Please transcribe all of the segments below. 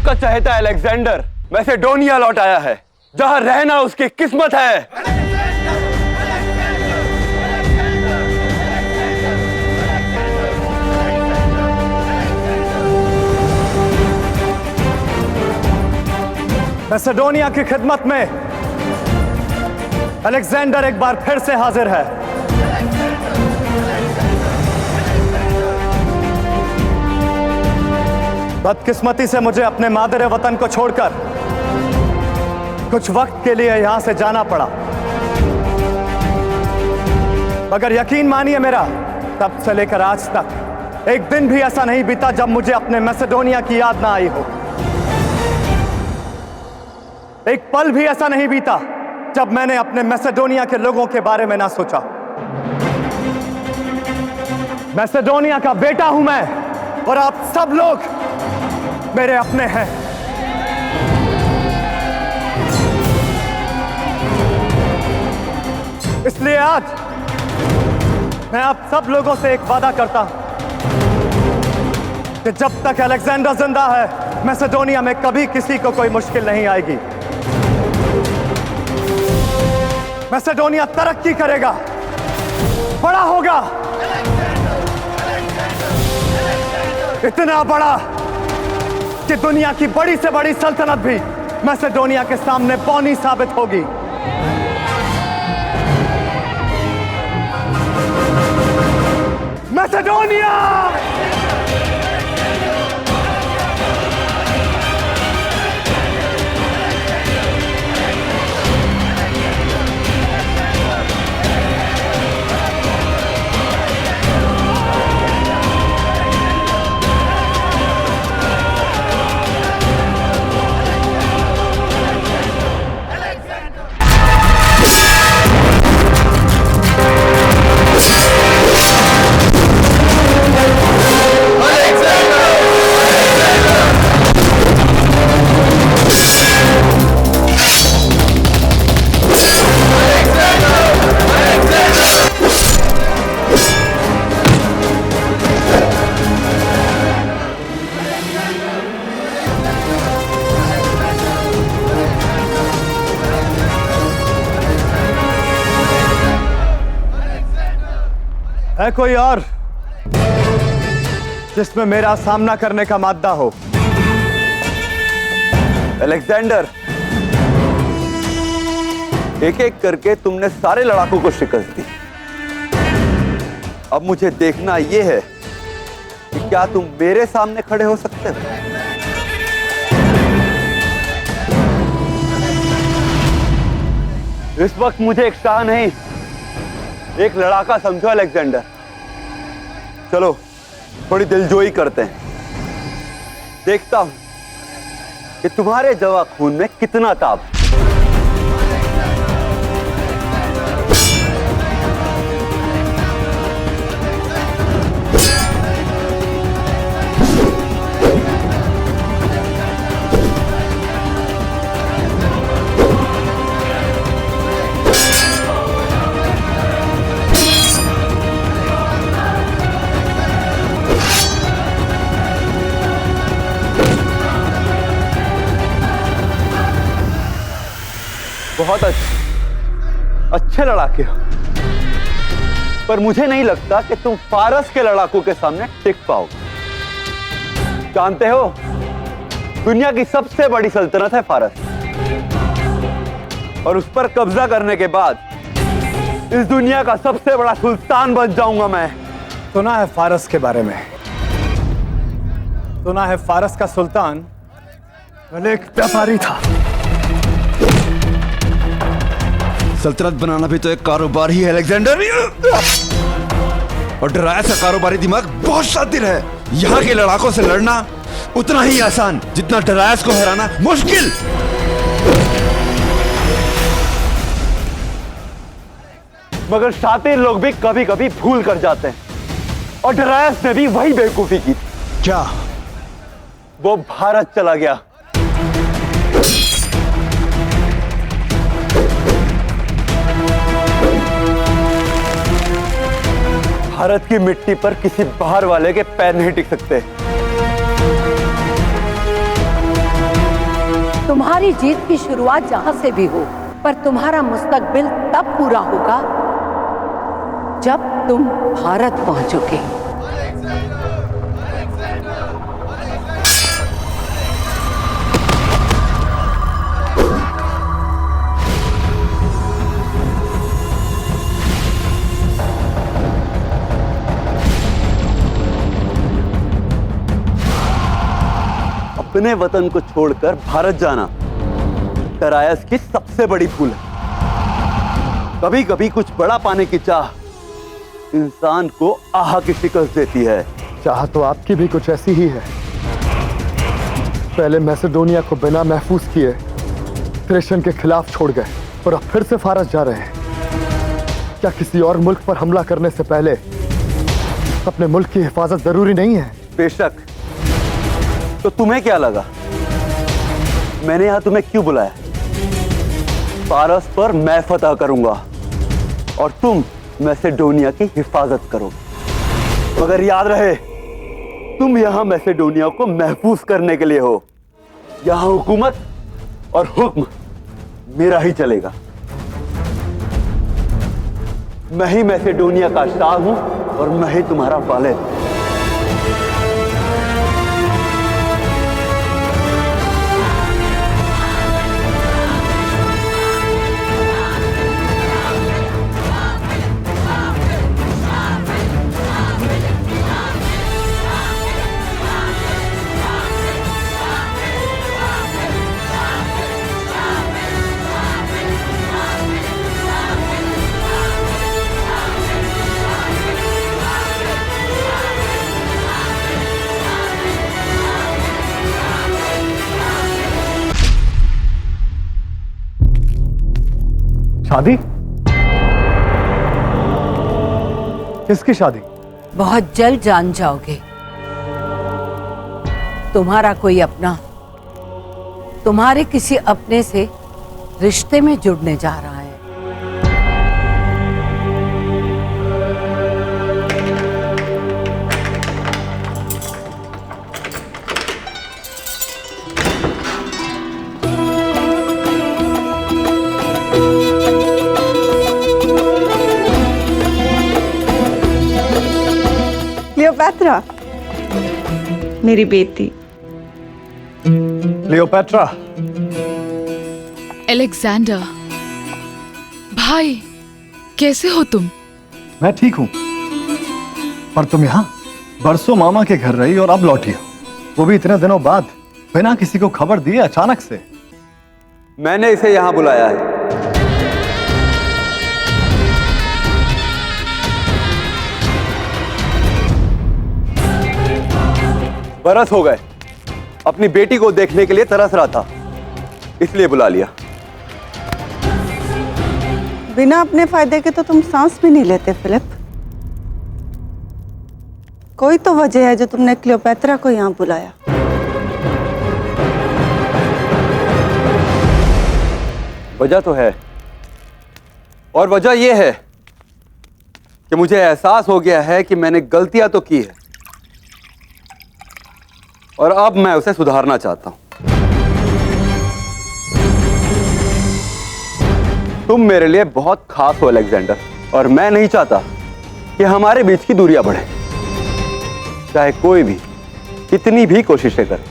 आपका चहेता अलेक्जेंडर मैसेडोनिया लौट आया है, जहां रहना उसकी किस्मत है। मैसेडोनिया की खिदमत में अलेक्जेंडर एक बार फिर से हाजिर है। बदकिस्मती से मुझे अपने मादरे वतन को छोड़कर कुछ वक्त के लिए यहां से जाना पड़ा, मगर यकीन मानिए मेरा, तब से लेकर आज तक एक दिन भी ऐसा नहीं बीता जब मुझे अपने मैसेडोनिया की याद ना आई हो। एक पल भी ऐसा नहीं बीता जब मैंने अपने मैसेडोनिया के लोगों के बारे में ना सोचा। मैसेडोनिया का बेटा हूं मैं और आप सब लोग मेरे अपने हैं। इसलिए आज मैं आप सब लोगों से एक वादा करता हूं कि जब तक अलेक्जेंडर जिंदा है, मैसेडोनिया में कभी किसी को कोई मुश्किल नहीं आएगी। मैसेडोनिया तरक्की करेगा, बड़ा होगा, इतना बड़ा कि दुनिया की बड़ी से बड़ी सल्तनत भी मैसेडोनिया के सामने पौनी साबित होगी। मैसेडोनिया! है कोई और जिसमें मेरा सामना करने का मादा हो? अलेक्जेंडर, एक एक करके तुमने सारे लड़ाकों को शिकस्त दी। अब मुझे देखना यह है कि क्या तुम मेरे सामने खड़े हो सकते हो? इस वक्त मुझे एक शाह नहीं, एक लड़ाका समझो अलेक्जेंडर। चलो थोड़ी दिलजोई करते हैं, देखता हूं कि तुम्हारे जवा खून में कितना ताब। बहुत अच्छे लड़ाके हो, पर मुझे नहीं लगता कि तुम फारस के लड़ाकों के सामने टिक पाओगे। जानते हो, दुनिया की सबसे बड़ी सल्तनत है फारस, और उस पर कब्जा करने के बाद इस दुनिया का सबसे बड़ा सुल्तान बन जाऊंगा मैं। सुना है फारस के बारे में, सुना है फारस का सुल्तान पहले एक व्यापारी था। सल्तनत बनाना भी तो एक कारोबार ही है अलेक्जेंडर, और डरायस का कारोबारी दिमाग बहुत शातिर है। यहाँ के लड़ाकों से लड़ना उतना ही आसान जितना डरायस को हराना मुश्किल। मगर शातिर लोग भी कभी कभी भूल कर जाते हैं, और डरायस ने भी वही बेवकूफी की थी। क्या? वो भारत चला गया। भारत की मिट्टी पर किसी बाहर वाले के पैर नहीं टिक सकते। तुम्हारी जीत की शुरुआत जहां से भी हो, पर तुम्हारा मुस्तकबिल तब पूरा होगा जब तुम भारत पहुंचोगे। अपने वतन को छोड़कर भारत जाना दरायस की सबसे बड़ी भूल है। कभी कभी कुछ बड़ा पाने की चाह इंसान को आह की शिकस्त देती है। चाह तो आपकी भी कुछ ऐसी ही है। पहले मैसेडोनिया को बिना महफूज किए थ्रेशन के खिलाफ छोड़ गए और अब फिर से फारस जा रहे हैं। क्या किसी और मुल्क पर हमला करने से पहले अपने मुल्क की हिफाजत जरूरी नहीं है? बेशक। तो तुम्हें क्या लगा मैंने यहां तुम्हें क्यों बुलाया? फारस पर मैं फतह करूंगा और तुम मैसेडोनिया की हिफाजत करो। मगर याद रहे, तुम यहां मैसेडोनिया को महफूज करने के लिए हो। यहां हुकूमत और हुक्म मेरा ही चलेगा। मैं ही मैसेडोनिया का शाह हूं और मैं ही तुम्हारा वालिद। शादी? किसकी शादी? बहुत जल्द जान जाओगे। तुम्हारा कोई अपना तुम्हारे किसी अपने से रिश्ते में जुड़ने जा रहा है। क्लियोपैत्रा, मेरी बेटी। क्लियोपैट्रा। अलेक्जेंडर भाई, कैसे हो तुम? मैं ठीक हूं, पर तुम यहाँ बरसों मामा के घर रही और अब लौटी हो, वो भी इतने दिनों बाद, बिना किसी को खबर दिए अचानक से। मैंने इसे यहां बुलाया है। बरस हो गए, अपनी बेटी को देखने के लिए तरस रहा था, इसलिए बुला लिया। बिना अपने फायदे के तो तुम सांस भी नहीं लेते फिलिप। कोई तो वजह है जो तुमने क्लियोपैत्रा को यहाँ बुलाया। वजह तो है, और वजह यह है कि मुझे एहसास हो गया है कि मैंने गलतियां तो की है और अब मैं उसे सुधारना चाहता हूं। तुम मेरे लिए बहुत खास हो अलेक्जेंडर, और मैं नहीं चाहता कि हमारे बीच की दूरियां बढ़े, चाहे कोई भी कितनी भी कोशिशें करे।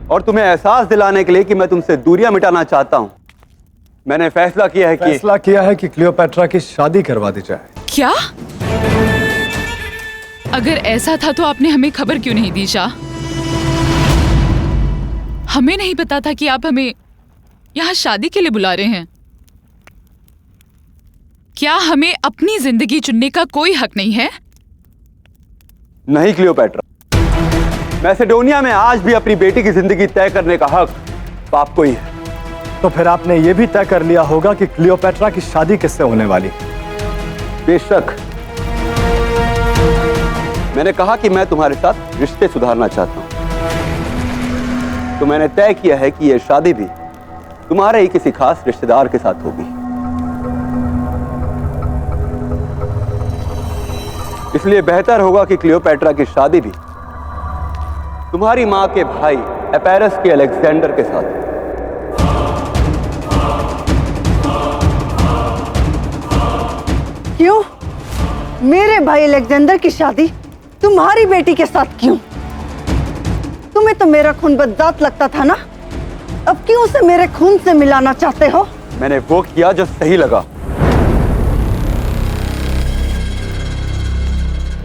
और तुम्हें एहसास दिलाने के लिए कि मैं तुमसे दूरियां मिटाना चाहता हूं, मैंने फैसला किया है कि क्लियोपैट्रा की शादी करवा दी जाए। क्या? अगर ऐसा था तो आपने हमें खबर क्यों नहीं दी शाह? हमें नहीं पता था कि आप हमें यहाँ शादी के लिए बुला रहे हैं। क्या हमें अपनी जिंदगी चुनने का कोई हक नहीं है? नहीं क्लियोपैट्रा, मैसेडोनिया में आज भी अपनी बेटी की जिंदगी तय करने का हक आपको ही है। तो फिर आपने ये भी तय कर लिया होगा कि क्लियोपैट्रा की शादी किससे होने वाली? बेशक। मैंने कहा कि मैं तुम्हारे साथ रिश्ते सुधारना चाहता हूं, तो मैंने तय किया है कि यह शादी भी तुम्हारे ही किसी खास रिश्तेदार के साथ होगी। इसलिए बेहतर होगा कि क्लियोपैट्रा की शादी भी तुम्हारी मां के भाई एपेरस के अलेक्जेंडर के साथ। क्यों? मेरे भाई अलेक्जेंडर की शादी तुम्हारी बेटी के साथ क्यों? तुम्हें तो मेरा खून बदजात लगता था ना, अब क्यों उसे मेरे खून से मिलाना चाहते हो? मैंने वो किया जो सही लगा।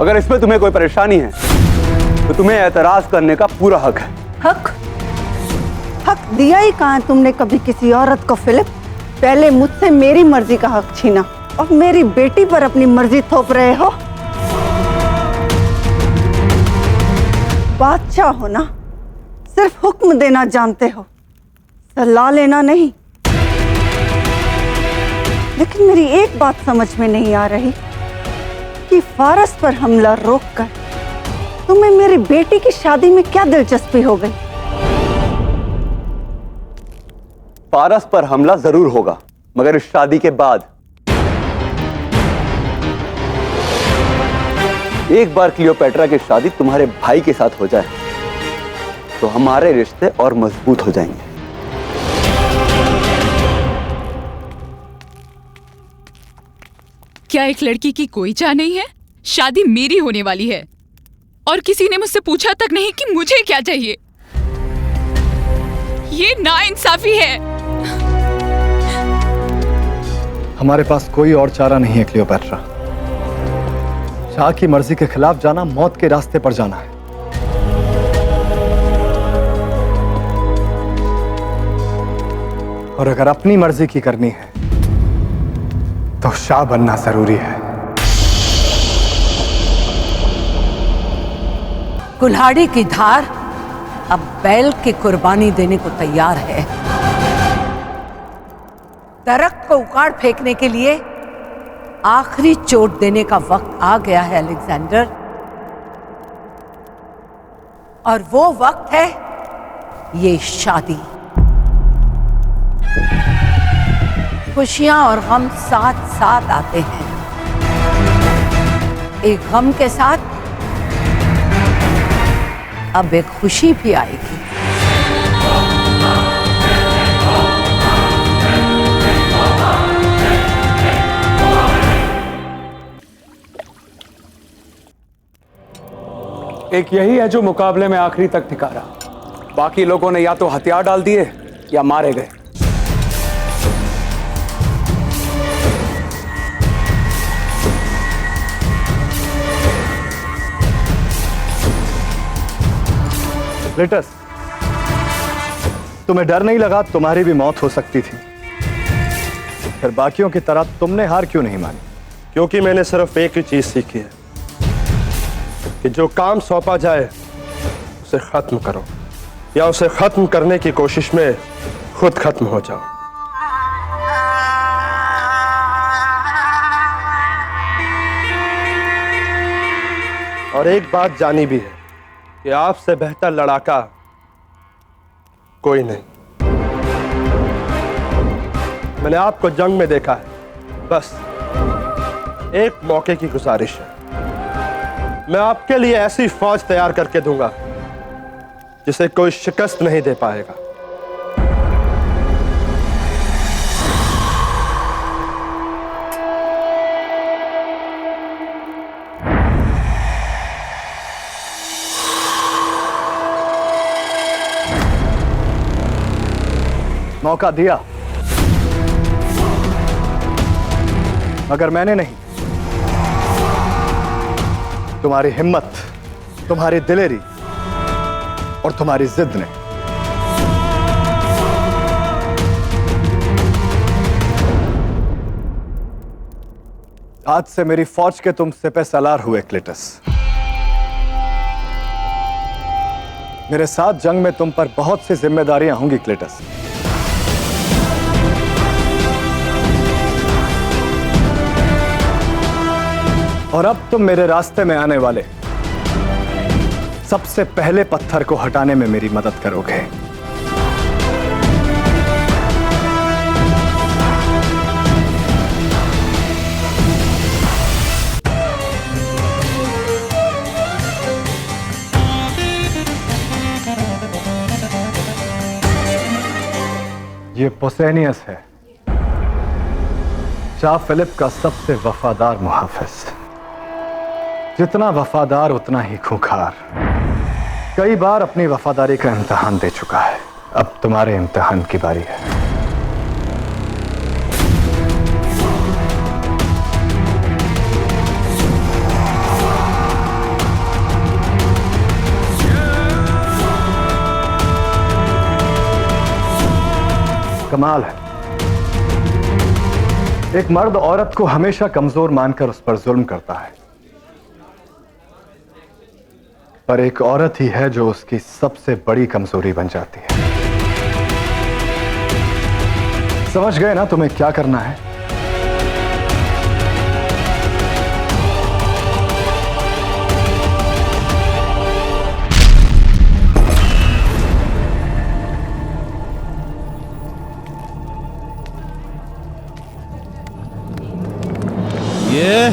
अगर इसमें तुम्हें कोई परेशानी है तो तुम्हें एतराज करने का पूरा हक है। हक? हक दिया ही कहाँ है तुमने कभी किसी औरत को फिलिप? पहले मुझसे मेरी मर्जी का हक छीना, अब मेरी बेटी पर अपनी मर्जी थोप रहे हो। बादशाह हो ना, सिर्फ हुक्म देना जानते हो, सलाह लेना नहीं। लेकिन मेरी एक बात समझ में नहीं आ रही कि फारस पर हमला रोककर तुम्हें मेरी बेटी की शादी में क्या दिलचस्पी हो गई? फारस पर हमला जरूर होगा, मगर इस शादी के बाद। एक बार क्लियोपेट्रा की शादी तुम्हारे भाई के साथ हो जाए तो हमारे रिश्ते और मजबूत हो जाएंगे। क्या एक लड़की की कोई चाह नहीं है? शादी मेरी होने वाली है और किसी ने मुझसे पूछा तक नहीं कि मुझे क्या चाहिए। ये नाइंसाफी है। हमारे पास कोई और चारा नहीं है क्लियोपेट्रा। शाह की मर्जी के खिलाफ जाना मौत के रास्ते पर जाना है। और अगर अपनी मर्जी की करनी है तो शाह बनना जरूरी है। कुल्हाड़ी की धार अब बैल की कुर्बानी देने को तैयार है। दरख्त को उखाड़ फेंकने के लिए आखिरी चोट देने का वक्त आ गया है अलेक्जेंडर, और वो वक्त है ये शादी। खुशियां और गम साथ साथ आते हैं। एक गम के साथ अब एक खुशी भी आएगी। एक यही है जो मुकाबले में आखिरी तक टिका रहा। बाकी लोगों ने या तो हथियार डाल दिए या मारे गए। क्लिटस, तुम्हें डर नहीं लगा तुम्हारी भी मौत हो सकती थी? फिर बाकियों की तरह तुमने हार क्यों नहीं मानी? क्योंकि मैंने सिर्फ एक ही चीज सीखी है कि जो काम सौंपा जाए उसे खत्म करो, या उसे खत्म करने की कोशिश में खुद खत्म हो जाओ। और एक बात जानी भी है कि आपसे बेहतर लड़ाका कोई नहीं। मैंने आपको जंग में देखा है। बस एक मौके की गुजारिश है, मैं आपके लिए ऐसी फौज तैयार करके दूंगा जिसे कोई शिकस्त नहीं दे पाएगा। मौका दिया, मगर मैंने नहीं। तुम्हारी हिम्मत, तुम्हारी दिलेरी और तुम्हारी जिद ने। आज से मेरी फौज के तुम सिपह सलार हुए क्लिटस। मेरे साथ जंग में तुम पर बहुत सी जिम्मेदारियां होंगी क्लिटस। और अब तुम मेरे रास्ते में आने वाले सबसे पहले पत्थर को हटाने में मेरी मदद करोगे। ये पोसेनियस है, शाह फिलिप का सबसे वफादार मुहाफिज। जितना वफादार उतना ही खूंखार। कई बार अपनी वफादारी का इम्तिहान दे चुका है, अब तुम्हारे इम्तिहान की बारी है। कमाल है, एक मर्द औरत को हमेशा कमजोर मानकर उस पर जुल्म करता है, पर एक औरत ही है जो उसकी सबसे बड़ी कमजोरी बन जाती है। समझ गए ना तुम्हें क्या करना है? ये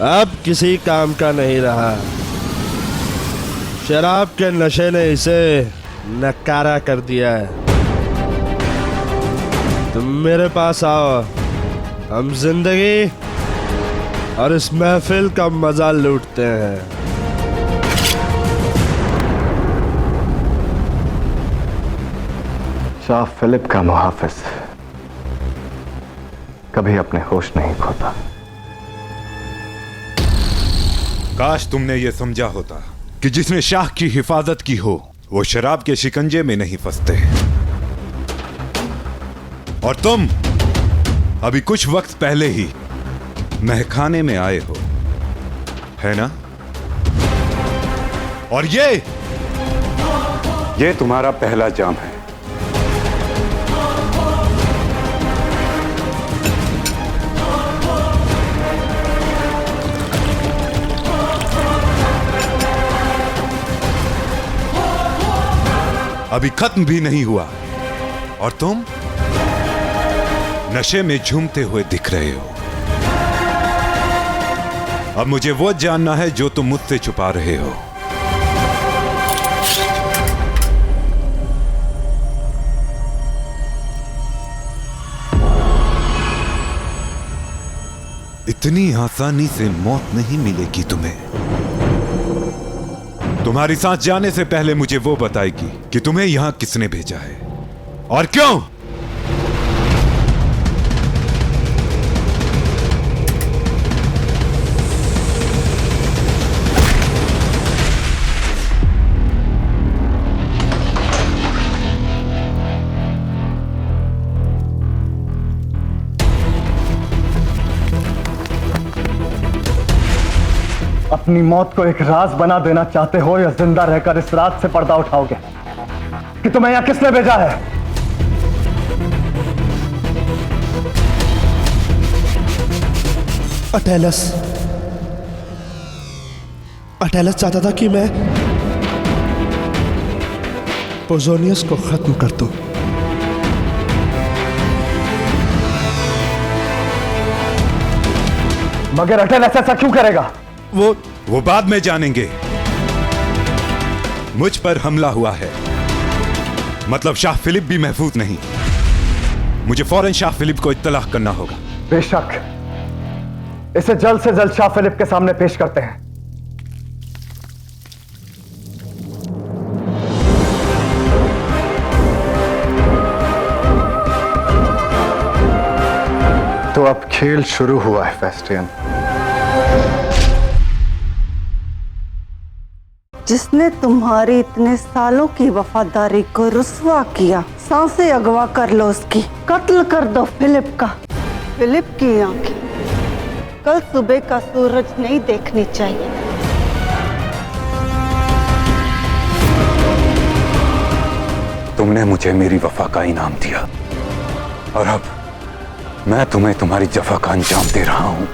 अब किसी काम का नहीं रहा। शराब के नशे ने इसे नकारा कर दिया है। तुम मेरे पास आओ, हम जिंदगी और इस महफिल का मजा लूटते हैं। शाह फिलिप का मुहाफिज कभी अपने होश नहीं खोता। काश तुमने ये समझा होता कि जिसने शाह की हिफाजत की हो वो शराब के शिकंजे में नहीं फंसते। और तुम अभी कुछ वक्त पहले ही महखाने में आए हो, है ना? और ये तुम्हारा पहला जाम है। अभी खत्म भी नहीं हुआ और तुम नशे में झूमते हुए दिख रहे हो। अब मुझे वो जानना है जो तुम मुझसे छुपा रहे हो। इतनी आसानी से मौत नहीं मिलेगी तुम्हें। तुम्हारी सांस जाने से पहले मुझे वो बताएगी कि तुम्हें यहां किसने भेजा है और क्यों। अपनी मौत को एक राज बना देना चाहते हो या जिंदा रहकर इस रात से पर्दा उठाओगे कि तुम्हें यहां किसने भेजा है? अटेलस चाहता था कि मैं पोजोनियस को खत्म कर दूं। मगर अटेलस ऐसा क्यों करेगा? वो बाद में जानेंगे। मुझ पर हमला हुआ है, मतलब शाह फिलिप भी महफूज नहीं। मुझे फौरन शाह फिलिप को इत्तला करना होगा। बेशक, इसे जल्द से जल्द शाह फिलिप के सामने पेश करते हैं। तो अब खेल शुरू हुआ है फेस्टियन। जिसने तुम्हारी इतने सालों की वफादारी को रुस्वा किया, सांसें अगवा कर लो उसकी, कत्ल कर दो फिलिप का। फिलिप की आंखें कल सुबह का सूरज नहीं देखनी चाहिए। तुमने मुझे मेरी वफा का इनाम दिया और अब मैं तुम्हें तुम्हारी जफा का अंजाम दे रहा हूं।